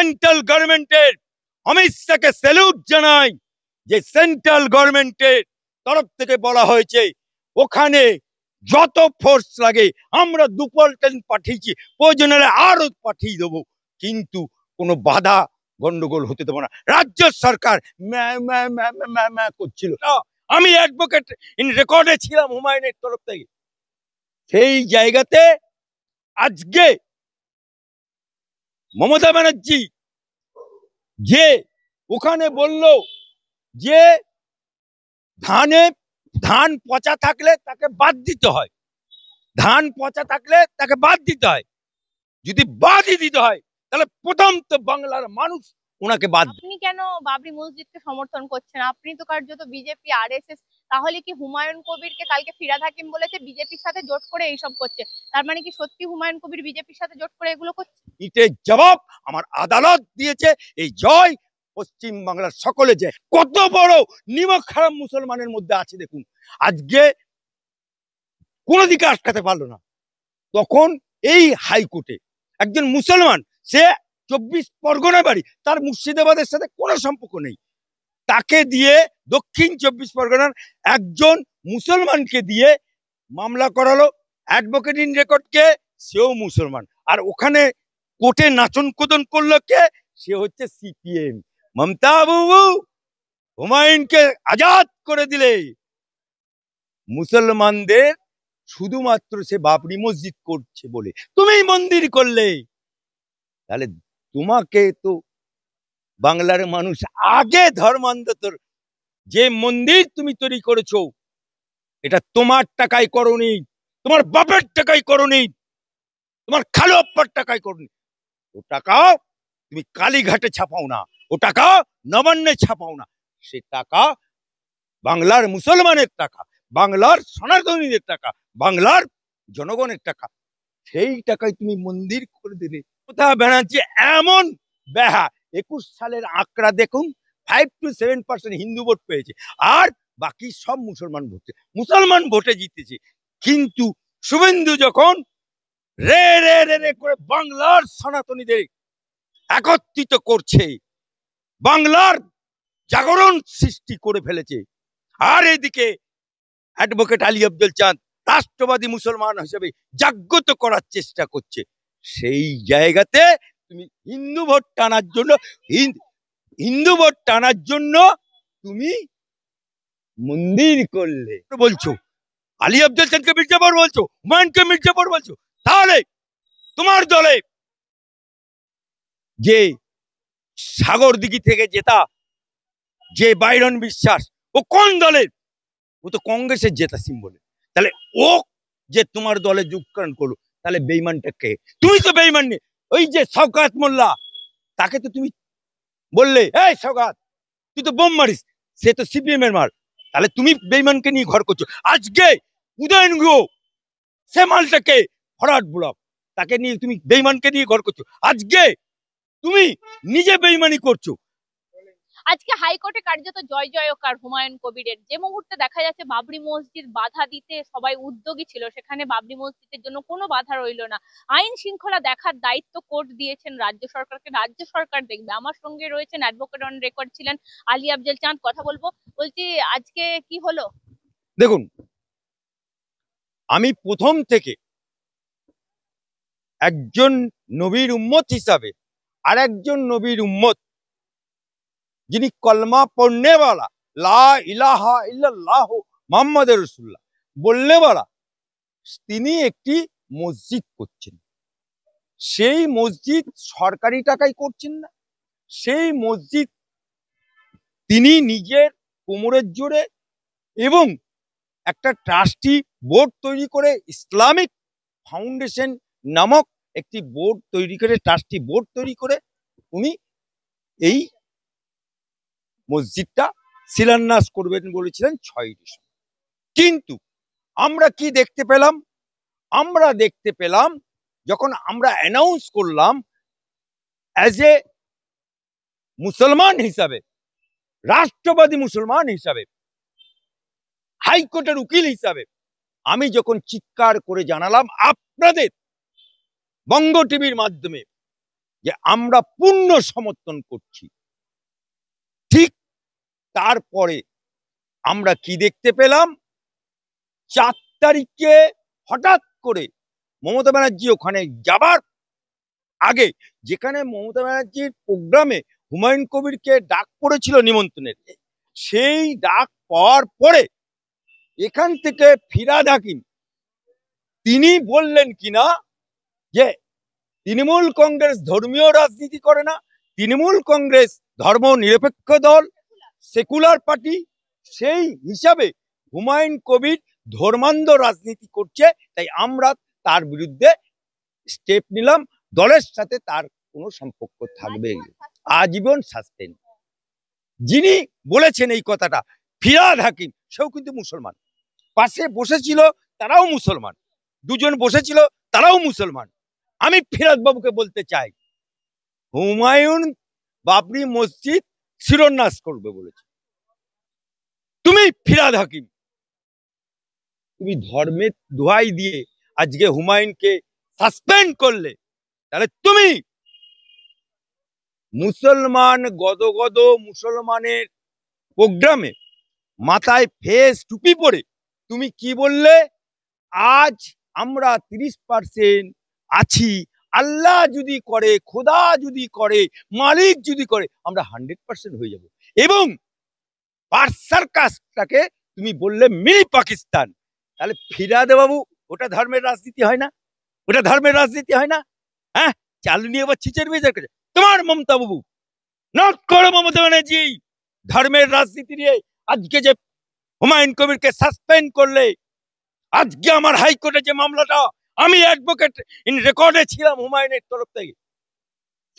Central গভর্নমেন্টের অমিত শাহকে salute জানাই যে সেন্ট্রাল গভর্নমেন্টের তরফ থেকে বলা হয়েছে ওখানে যত ফোর্স লাগে আমরা দুপল্টন পাঠিয়েছি, প্রয়োজনে আরো পাঠিয়ে দেবো, কিন্তু কোনো বাধা গন্ডগোল হতে দেবো না। রাজ্য সরকার করছিল। আমি অ্যাডভোকেট ইন রেকর্ডে ছিলাম হুমায়ুনের তরফ থেকে। সেই জায়গাতে আজকে মমতা ব্যানার্জি যে ওখানে বলল যে ধান পচা থাকলে তাকে বাদ দিতে হয়, ধান পচা থাকলে তাকে বাদ দিতে হয়, যদি বাদই দিতে হয় তাহলে প্রথম তো বাংলার মানুষ ওনাকে বাদ। আপনি কেন বাবরি মসজিদকে সমর্থন করছেন? আপনি তো কার্যত বিজেপি আরএসএস, তাহলে কি হুমায়ুন কবিরকে কালকে ফিরাদ হাকিম বলেছে বিজেপির সাথে জোট করে এইসব করছে, তার মানে কি সত্যি হুমায়ুন কবির বিজেপির সাথে জোট করে এগুলো করছে? এটার জবাব আমার আদালত দিয়েছে। এই জয় পশ্চিম বাংলার সকলে, যে কত বড় নিমক খারাপ মুসলমানের মধ্যে আছে দেখুন, আজকে কোনো দিকে আটকাতে পারলো না। তখন এই হাইকোর্টে একজন মুসলমান, সে 24 পরগনায় বাড়ি, তার মুর্শিদাবাদের সাথে কোনো সম্পর্ক নেই, তাকে দিয়ে দক্ষিণ 24 পরগনার একজন মুসলমানকে দিয়ে মামলা করালো। অ্যাডভোকেট ইন রেকর্ডকে, সেও মুসলমান, আর ওখানে কোর্টে নাচন কোদন করলো কে? সে হচ্ছে সিপিএম। মমতা বাবু হুমায়ুনকে আজাদ করে দিলে মুসলমানদের শুধুমাত্র সে বাবরি মসজিদ করছে বলে তুমি মন্দির করলে, তাহলে তোমাকে তো বাংলার মানুষ আগে ধর্মান্তর, যে মন্দির তুমি তৈরি করেছো এটা তোমার টাকায় করনি, তোমার বাপের টাকায় করনি, তোমার খালু আপ্পার টাকায় করনি। ও টাকা তুমি কালীঘাটে ছাপাও না, ও টাকা নবান্নে ছাপাও না, সে টাকা বাংলার মুসলমানের টাকা, বাংলার সনাতনীদের টাকা, বাংলার জনগণের টাকা, সেই টাকায় তুমি মন্দির করে দিলে। মমতা ব্যানার্জি এমন বেহা, 21 সালের আঁকড়া দেখুন, 5 to 7% হিন্দু ভোট পেয়েছে, আর বাকি সব মুসলমান ভোটে জিতেছে। কিন্তু শুভেন্দু যখন রে রে রে রে করে বাংলার সনাতনীদের একত্রিত করছে, বাংলার জাগরণ সৃষ্টি করে ফেলেছে, আর এদিকে অ্যাডভোকেট আলী আব্দুল চাঁদ রাষ্ট্রবাদী মুসলমান হিসেবে জাগ্রত করার চেষ্টা করছে, সেই জায়গাতে তুমি হিন্দু ভোট টানার জন্য তুমি মন্দির করলে বলছো, আলী আব্দুল চাঁদকে মির্জাপুর বলছো, হুমায়ুনকে মির্জাপুর বলছো, তাহলে তোমার দলে যে সাগর দিঘি থেকে জেতা যে বাইরন বিশ্বাস, ও কোন দলের? ও তো কংগ্রেসের জেতা সিম্বলে, তাহলে ও যে তোমার দলে যোগদান করলো, তাহলে বেইমানটা কে? তুমি তো বেইমান নেই। ওই যে শওকত মোল্লা, তাকে তো তুমি বললে এই শওকত তুই তো বোম মারিস, সে তো সিপিএম এর মার, তাহলে তুমি বেইমানকে নিয়ে ঘর করছো। আজকে উদয়ন গুহ, সে মালটাকে ফরওয়ার্ড ব্লক, তাকে নিয়ে তুমি বেইমানকে নিয়ে ঘর করছো, আজকে তুমি নিজে বেইমানি করছো। আজকে হাইকোর্টে কার্যত জয় জয়কার হুমায়ুন কবিরের। যে মুহূর্তে দেখা যাচ্ছে বাবরি মসজিদ বাধা দিতে সবাই উদ্যোগী ছিল, সেখানে বাবরি মসজিদের জন্য কোনো বাধা রইলো না। আইন শৃঙ্খলা দেখার দায়িত্ব কোর্ট দিয়েছেন রাজ্য সরকারকে, রাজ্য সরকার দেখবে। আমার সঙ্গে রয়েছেন অ্যাডভোকেট অন রেকর্ড ছিলেন আলী আফজল চাঁদ, কথা বলবো। বলছি আজকে কি হলো? দেখুন, আমি প্রথম থেকে একজন নবীর উম্মত হিসাবে, আর একজন নবীর উম্মত যিনি কলমা পড়নেওয়ালা, লা ইলাহা ইল্লাল্লাহ মুহাম্মাদুর রাসূলুল্লাহ বলনেওয়ালা, তিনি একটি মসজিদ করছেন। সেই মসজিদ সরকারি টাকায় করছেন না, সেই মসজিদ তিনি নিজের কোমরের জোরে এবং একটা ট্রাস্টি বোর্ড তৈরি করে, ইসলামিক ফাউন্ডেশন নামক একটি বোর্ড তৈরি করে, ট্রাস্টি বোর্ড তৈরি করে উনি এই মসজিদটা শিলান্যাস করবেন বলেছিলেন 6 ডিসেম্বর। কিন্তু আমরা কি দেখতে পেলাম? আমরা দেখতে পেলাম যখন আমরা অ্যানাউন্স করলাম অ্যাজ এ মুসলমান হিসাবে, রাষ্ট্রবাদী মুসলমান হিসাবে, হাইকোর্টের উকিল হিসাবে, আমি যখন চিৎকার করে জানালাম আপনাদের বঙ্গ টিভির মাধ্যমে যে আমরা পূর্ণ সমর্থন করছি। ঠিক তারপরে আমরা কি দেখতে পেলাম, 4 তারিখে হঠাৎ করে মমতা ব্যানার্জি ওখানে যাবার আগে, যেখানে মমতা ব্যানার্জির প্রোগ্রামে হুমায়ুন কবিরকে ডাক পড়েছিল নিমন্ত্রণের, সেই ডাক পাওয়ার পরে এখান থেকে ফিরহাদ হাকিম তিনি বললেন কিনা যে তৃণমূল কংগ্রেস ধর্মীয় রাজনীতি করে না, তৃণমূল কংগ্রেস ধর্ম নিরপেক্ষ দল, সেকুলার পার্টি, সেই হিসাবে হুমায়ুন কবির ধর্মান্ধ রাজনীতি করছে, তাই আমরা তার বিরুদ্ধে স্টেপ নিলাম, দলের সাথে তার কোনো সম্পর্ক থাকবে, আজীবন সাসপেন্ড। যিনি বলেছেন এই কথাটা ফিরহাদ হাকিম, সেও কিন্তু মুসলমান, পাশে বসেছিল তারাও মুসলমান, দুজন বসেছিল তারাও মুসলমান। আমি ফিরহাদ বাবুকে বলতে চাই, হুমায়ুন বাবরি মসজিদ শিলান্যাস করবে বলেছে, তুমি ফিরহাদ হাকিম তুমি ধর্মের দোহাই দিয়ে আজকে হুমায়ুনকে সাসপেন্ড করলে, তাহলে তুমি মুসলমান গদগদ মুসলমানের প্রোগ্রামে মাথায় ফেস টুপি পরে তুমি কি বললে, আজ আমরা 30% আছি, আল্লাহ যদি করে, খোদা যদি করে, মালিক যদি করে, আমরা 100% হয়ে যাব। এবং পার্সার কাস্টটাকে তুমি বললে মিনি পাকিস্তান। তাহলে ফিরহাদ বাবু, ওটা ধর্মের রাজনীতি হয় না? ওটা ধর্মের রাজনীতি হয় না? হ্যাঁ, চালু নিয়ে আবার ছিচের বেজার করে তোমার মমতা বাবু, নট করো মমতা ব্যানার্জি ধর্মের রাজনীতি নিয়ে। আজকে যে হুমায়ুন কবিরকে সাসপেন্ড করলে, আজকে আমার হাইকোর্টে যে মামলাটা, আমি অ্যাডভোকেট ইন রেকর্ডে ছিলাম হুমায়ুনের তরফ থেকে,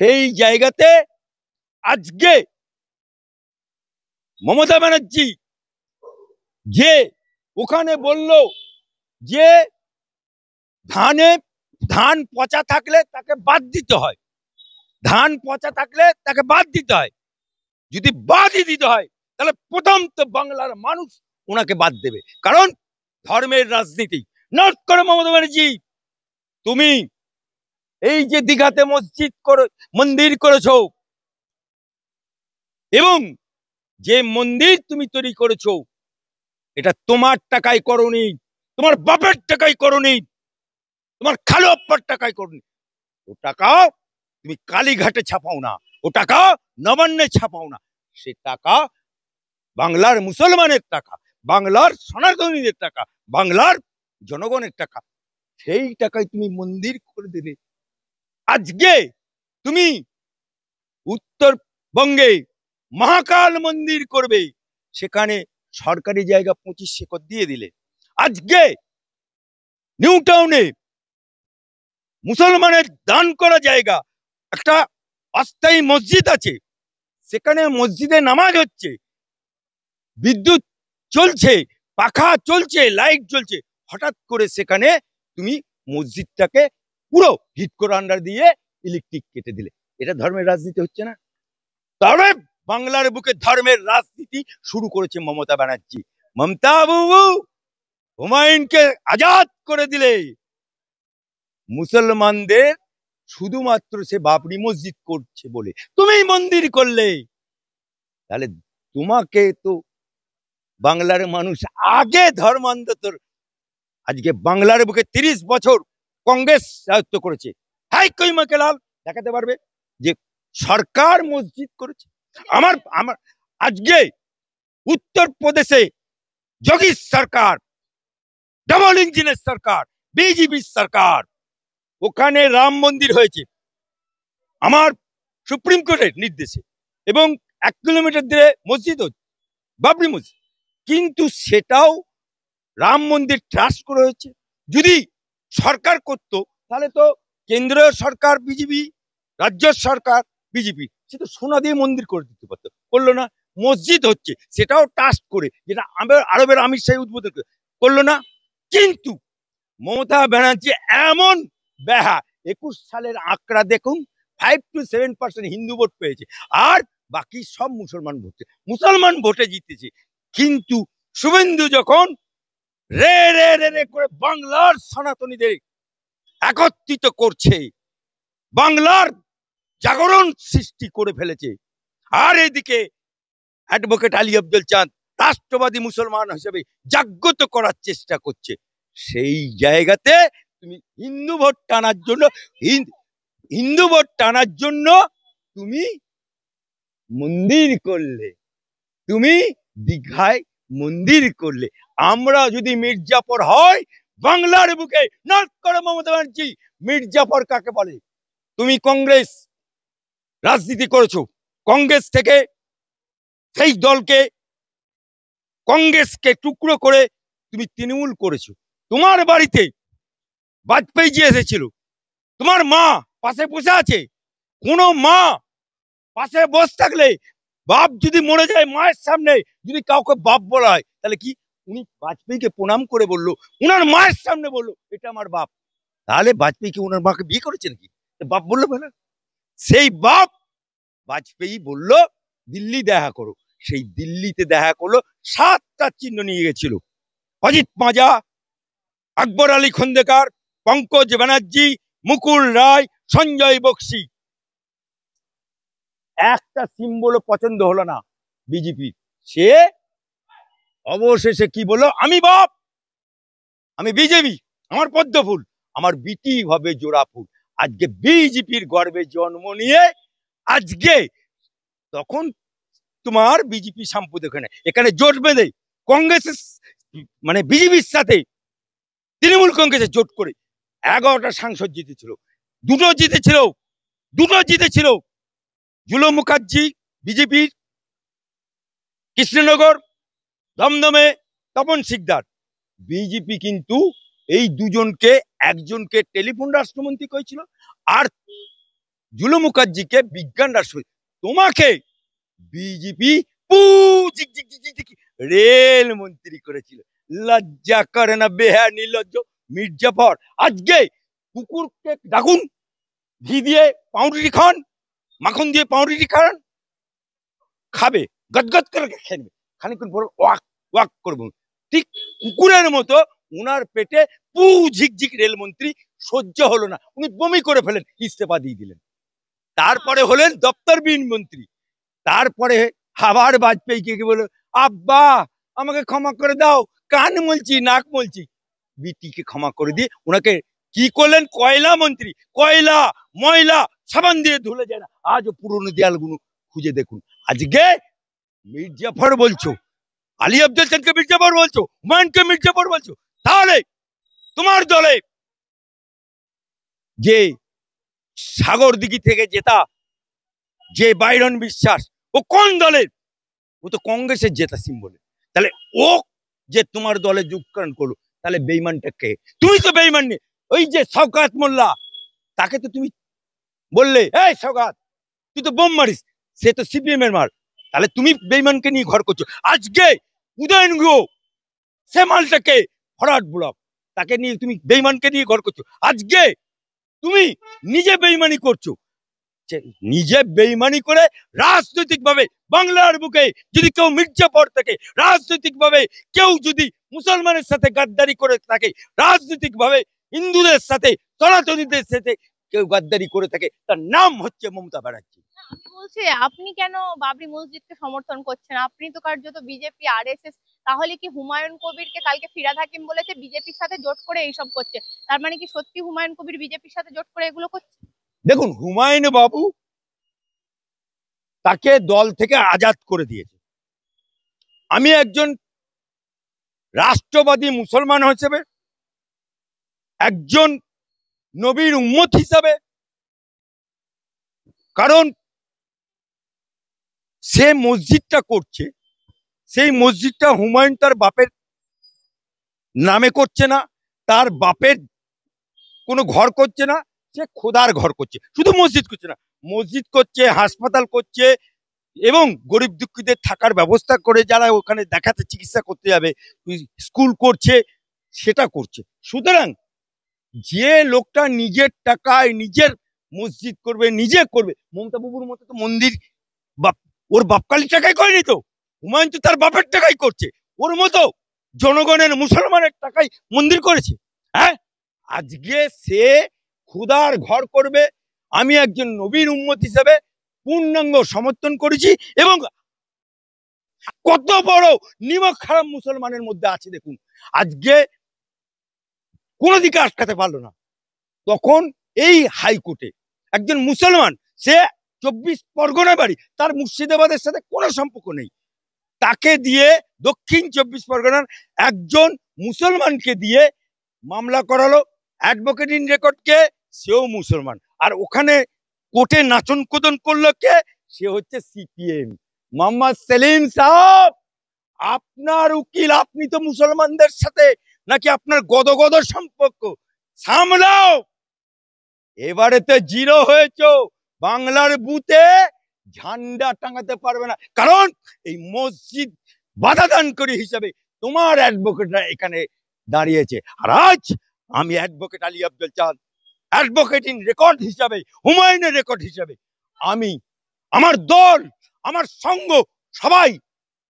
সেই জায়গাতে আজকে মমতা ব্যানার্জি যে ওখানে বলল যে ধান পচা থাকলে তাকে বাদ দিতে হয়, ধান পচা থাকলে তাকে বাদ দিতে হয়, যদি বাদই দিতে হয় তাহলে প্রথম তো বাংলার মানুষ ওনাকে বাদ দেবে, কারণ ধর্মের রাজনীতি। নট করে মমতা ব্যানার্জি, তুমি এই যে দীঘাতে মন্দির করেছো, এবং যে মন্দির তুমি তৈরি করেছো, এটা তোমার টাকায় করনি, তোমার বাপের টাকায় করনি, তোমার খালু আপ্পার টাকায় করনি। ও টাকা তুমি কালীঘাটে ছাপাও না, ও টাকা নবান্নে ছাপাও না, সে টাকা বাংলার মুসলমানের টাকা, বাংলার সনাতনীদের টাকা, বাংলার জনগণের টাকা, সেই টাকায় তুমি মন্দির করে দিলে। আজকে তুমি উত্তরবঙ্গে মহাকাল মন্দির করবে, সেখানে সরকারি জায়গা 25 একর দিয়ে দিলে। আজকে নিউ টাউনে মুসলমানের দান করা জায়গা, একটা অস্থায়ী মসজিদ আছে, সেখানে মসজিদে নামাজ হচ্ছে, বিদ্যুৎ চলছে, পাখা চলছে, লাইট জ্বলছে, হঠাৎ করে সেখানে তুমি মসজিদটাকে পুরো হিট করে আন্ডার দিয়ে ইলেকট্রিক কেটে দিলে। এটা ধর্মের রাজনীতি হচ্ছে না? তাহলে বাংলার বুকে ধর্মের রাজনীতি শুরু করেছে মমতা ব্যানার্জি। মমতা বাবু হুমায়ুনকে আজাদ করে দিলে মুসলমানদের শুধুমাত্র সে বাবরি মসজিদ করছে বলে তুমি মন্দির করলে, তাহলে তোমাকে তো বাংলার মানুষ আগে ধর্মান্তর, আজকে বাংলার বুকে 30 বছর কংগ্রেস রাজত্ব করেছে, হাই কইমাকে লাল দেখাতে পারবে যে সরকার মসজিদ করেছে? আমার আমার আজকে উত্তরপ্রদেশে যোগী সরকার, ডবল ইঞ্জিনের সরকার, বিজেপি সরকার, ওখানে রাম মন্দির হয়েছে আমার সুপ্রিম কোর্টের নির্দেশে, এবং 1 কিলোমিটার দূরে মসজিদ হচ্ছে বাবরি মসজিদ, কিন্তু সেটাও রাম মন্দির ট্রাস্ট করে হয়েছে। যদি সরকার করতো তাহলে তো কেন্দ্রীয় সরকার বিজেপি, রাজ্য সরকার বিজেপি, সে তো সোনা দিয়ে মন্দির করে দিতে পারতো, করলো না। মসজিদ হচ্ছে সেটাও ট্রাস্ট করে, যেটা আরবের আমির শাহী উদ্বোধন করলো না। কিন্তু মমতা ব্যানার্জি এমন বেহা, 21 সালের আঁকড়া দেখুন, 5 to 7% হিন্দু ভোট পেয়েছে, আর বাকি সব মুসলমান ভোটে জিতেছে। কিন্তু শুভেন্দু যখন রে রে রে রে করে বাংলার সনাতনীদের একত্রিত করছে, বাংলার জাগরণ সৃষ্টি করে ফেলেছে। আর এদিকে অ্যাডভোকেট আলী আব্দুল চাঁদ রাষ্ট্রবাদী মুসলমান হিসেবে জাগ্রত করার চেষ্টা করছে। সেই জায়গাতে তুমি হিন্দু ভোট টানার জন্য হিন্দু ভোট টানার জন্য তুমি মন্দির করলে, তুমি দীঘায় মন্দির করলে। আমরা যদি মির্জাফর হয় বাংলার বুকে, নট করে মমতা ব্যানার্জি। মির্জাফর কাকে বলে? তুমি কংগ্রেস রাজনীতি করেছো, কংগ্রেস থেকে সেই দলকে, কংগ্রেসকে টুকরো করে তুমি তৃণমূল করেছো। তোমার বাড়িতে বাজপেয়ী জি এসেছিল, তোমার মা পাশে বসে আছে। কোন মা পাশে বসে থাকলে, বাপ যদি মরে যায় মায়ের সামনে যদি কাউকে বাপ বলা হয়, তাহলে কি উনি বাজপেয়ীকে প্রণাম করে বললো, উনার মায়ের সামনে বললো এটা আমার বাপ, তাহলে বাজপেয়ী কি ওনার মাকে বিয়ে করেছেন কি? বাপ বললো না। সেই বাপ বাজপেয়ী বলল দিল্লি দেখা করো, সেই দিল্লিতে দেখা করলো, 7টা চিহ্ন নিয়ে গেছিল। অজিত মাজা, আকবর আলী খন্দেকার, পঙ্কজ ব্যানার্জি, মুকুল রায়, সঞ্জয় বক্সি। একটা সিম্বলও পছন্দ হলো না বিজেপি। সে অবশেষে কি বললো, আমি বাপ, আমি বিজেপি, আমার পদ্ম ফুল, আমার বিটি হবে জোড়া ফুল। আজকে বিজেপির গর্বে জন্ম নিয়ে আজকে, তখন তোমার বিজেপি সাম্প্রদায়িক এখানে এখানে জোট বেঁধে কংগ্রেস মানে বিজেপির সাথে তৃণমূল কংগ্রেসের জোট করে 11টা সাংসদ জিতেছিল, দুটো জিতেছিল জুলো মুখার্জি বিজেপির কৃষ্ণনগর, দমদমে তপন শিকদার। বিজেপি কিন্তু এই দুজনকে, একজনকে টেলিফোন রাষ্ট্রমন্ত্রী করেছিল আর জুলো মুখার্জিকে বিজ্ঞান রাষ্ট্রমন্ত্রী। তোমাকে বিজেপি রেল মন্ত্রী করেছিল। লজ্জা করে না বেহা নির্লজ্জ মির্জাফর? আজকে কুকুরকে ডাকুন, ঘি দিয়ে পাউরুটি খান, মাখন দিয়ে পাউরুটি খান, খাবে, গদগদ করে খেয়ে নেবে, খানিক্ষণ পর ওয়াক ওয়াক করবো। ঠিক কুকুরের মতো উনার পেটে ঝিকঝিক রেলমন্ত্রী সহ্য হলো না, উনি বমি করে ফেলেন, ইস্তফা দিয়ে দিলেন। তারপরে হলেন দপ্তরবিহীন মন্ত্রী। তারপরে আবার বাজপেয়ীকে কি বলে, আব্বা আমাকে ক্ষমা করে দাও, কান মলছি নাক মলছি। বিটিকে ক্ষমা করে দিয়ে ওনাকে কি করলেন, কয়লা মন্ত্রী। কয়লা ময়লা সাবান দিয়ে ধুলে যায় না, আজও পুরনো দেয়ালগুলো খুঁজে দেখুন। আজকে মির্জাফর বলছো, আলী আব্দুল চাঁদকে মির্জাফর বলছো, হুমায়ুনকে মির্জাফর বলছো, তাহলে তোমার দলে যে সাগর দিঘি থেকে জেতা যে বাইরন বিশ্বাস, ও কোন দলের? ও তো কংগ্রেসের জেতা সিম্বল। তাহলে ও যে তোমার দলে যোগদান করলো, তাহলে বেইমানটা কে? তুমি তো বেইমান নেই। ওই যে শওকত মোল্লা, তাকে তো তুমি বললে এই শওকত তুই তো বোম মারিস, সে তো সিপিএম এর মার, তাহলে তুমি বেইমানকে নিয়ে ঘর করছো। আজকে উদয়ন গুহ, সে মালটাকে ফরওয়ার্ড ব্লক, তাকে নিয়ে তুমি বেইমানকে নিয়ে ঘর করছো। আজকে তুমি নিজে বেইমানি করছো। নিজে বেইমানি করে রাজনৈতিক ভাবে বাংলার বুকে যদি কেউ মির্জাফর থাকে, রাজনৈতিক ভাবে কেউ যদি মুসলমানের সাথে গাদ্দারি করে থাকে, রাজনৈতিক ভাবে হিন্দুদের সাথে সনাতনীদের সাথে কেউ গাদ্দারি করে থাকে, তার নাম হচ্ছে মমতা ব্যানার্জি। আমি বলছি আপনি কেন বাবরি মসজিদকে সমর্থন করছেন? আপনি তো কার্যত বিজেপি আরএসএস। তাহলে কি হুমায়ুন কবিরকে কালকে ফিরহাদ হাকিম বলেছে বিজেপির সাথে জোট করে এইসব করছে, তার মানে কি সত্যি হুমায়ুন কবির বিজেপির সাথে জোট করে এগুলো করছে? দেখুন, হুমায়ুন বাবু তাকে দল থেকে আজাদ করে দিয়েছে। আমি একজন রাষ্ট্রবাদী মুসলমান হিসেবে, একজন নবীর উম্মত হিসাবে, কারণ সে মসজিদটা করছে, সেই মসজিদটা হুমায়ুন তার বাপের নামে করছে না, তার বাপের কোনো ঘর করছে না, সে খোদার ঘর করছে। শুধু মসজিদ করছে না, মসজিদ করছে, হাসপাতাল করছে, এবং গরিব দুঃখীদের থাকার ব্যবস্থা করে যারা ওখানে দেখাতে চিকিৎসা করতে যাবে স্কুল করছে, সেটা করছে। সুতরাং যে লোকটা নিজের টাকায় নিজের মসজিদ করবে, নিজে করবে, মমতা বাবুর মতো তো মন্দির বাপ ওর বাপকালীর টাকায় করেনি তো, হুমায়ুন তো তার বাপের টাকায় করছে, ওর মতো জনগণের মুসলমানের টাকায় মন্দির করেছে। হ্যাঁ, আজকে সে খুদার ঘর করবে, আমি একজন নবীর উম্মত হিসেবে পূর্ণাঙ্গ সমর্থন করেছি। এবং কত বড় নিমক হারাম মুসলমানের মধ্যে আছে দেখুন, আজকে কোনো দিকে আটকাতে পারলো না। তখন এই হাইকোর্টে একজন মুসলমান, সে 24 পরগনা বাড়ি, তার মুর্শিদাবাদের সাথে কোনো সম্পর্ক নেই, তাকে দিয়ে দক্ষিণ 24 পরগনার একজন মুসলমানকে দিয়ে মামলা করালো। অ্যাডভোকেট ইন রেকর্ডকে, সেও মুসলমান, আর ওখানে কোর্টে নাচন কোদন করলো কে? সে হচ্ছে সিপিএম মোহাম্মদ সেলিম সাহেব। আপনার উকিল, আপনি তো মুসলমানদের সাথে নাকি আপনার গদগদ সম্পর্ক, সামলাও। এবারে তো জিরো হয়েছো, বাংলার বুথে ঝান্ডা টাঙাতে পারবে না, কারণ এই মসজিদ বাধা দানকারী হিসাবে তোমার অ্যাডভোকেটরা এখানে দাঁড়িয়েছে। আর আজ আমি অ্যাডভোকেট আলী আব্দুল চাঁদ, অ্যাডভোকেট ইন রেকর্ড হিসাবে, হুমায়ুনের রেকর্ড হিসাবে, আমি, আমার দল, আমার সঙ্গ, সবাই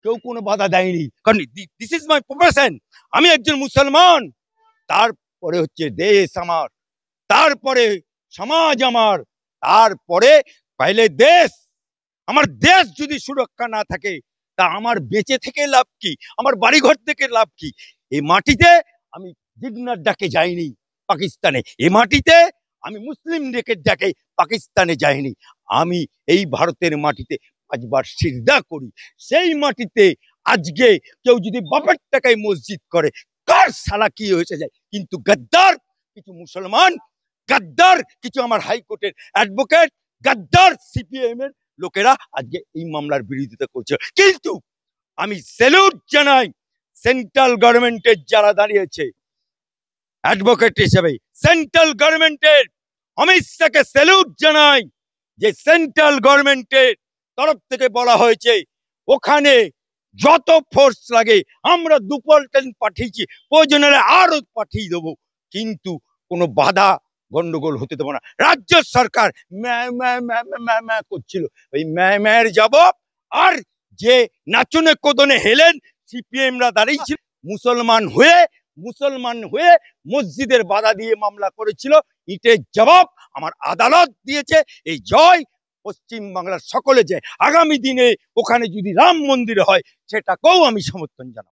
কেউ কোনো বাধা দেয়নি, কারণ দিস ইজ মাই প্রফেশন। আমি একজন মুসলমান, তারপরে হচ্ছে দেশ আমার, তারপরে সমাজ আমার, তারপরে পাইলে দেশ। আমার দেশ যদি সুরক্ষা না থাকে, তা আমার বেঁচে থেকে লাভ কি, আমার বাড়িঘর থেকে লাভ কি? এই মাটিতে আমি জিন্নার ডাকে যাইনি পাকিস্তানে, এই মাটিতে আমি মুসলিম লীগের ডাকে পাকিস্তানে যাইনি, আমি এই ভারতের মাটিতে 5 বার সিজদা করি। সেই মাটিতে আজকে কেউ যদি বাপের টাকায় মসজিদ করে, কার সালা কি হয়েছে যায়, কিন্তু গদ্দার কিছু মুসলমান, গদ্দার কিছু আমার হাইকোর্টের অ্যাডভোকেট, গদ্দার সিপিএম এর লোকেরা আজকে এই মামলার বিরোধিতা করছে। কিন্তু আমি স্যালুট জানাই সেন্ট্রাল গভর্নমেন্টের যারা দাঁড়িয়েছে অ্যাডভোকেট হিসেবে, সেন্ট্রাল গভর্নমেন্টের অমিত শাহকে স্যালুট জানাই, যে সেন্ট্রাল গভর্নমেন্টের তরফ থেকে বলা হয়েছে ওখানে যত ফোর্স লাগে আমরা 2 প্লাটুন পাঠিয়েছি, প্রয়োজন হলে আরো পাঠিয়ে দেবো, কিন্তু কোনো বাধা গন্ডগোল হতে দেবো না। রাজ্য সরকার ম্যা করছিল, ওই ম্যার জবাব। আর যে নাচনে কোদনে হেলেন সিপিএমরা দাঁড়িয়েছিল, মুসলমান হয়ে মসজিদের বাধা দিয়ে মামলা করেছিল, ইটের জবাব আমার আদালত দিয়েছে। এই জয় পশ্চিম বাংলার সকলে, যে আগামী দিনে ওখানে যদি রাম মন্দির হয় সেটাকেও আমি সমর্থন জানাবো।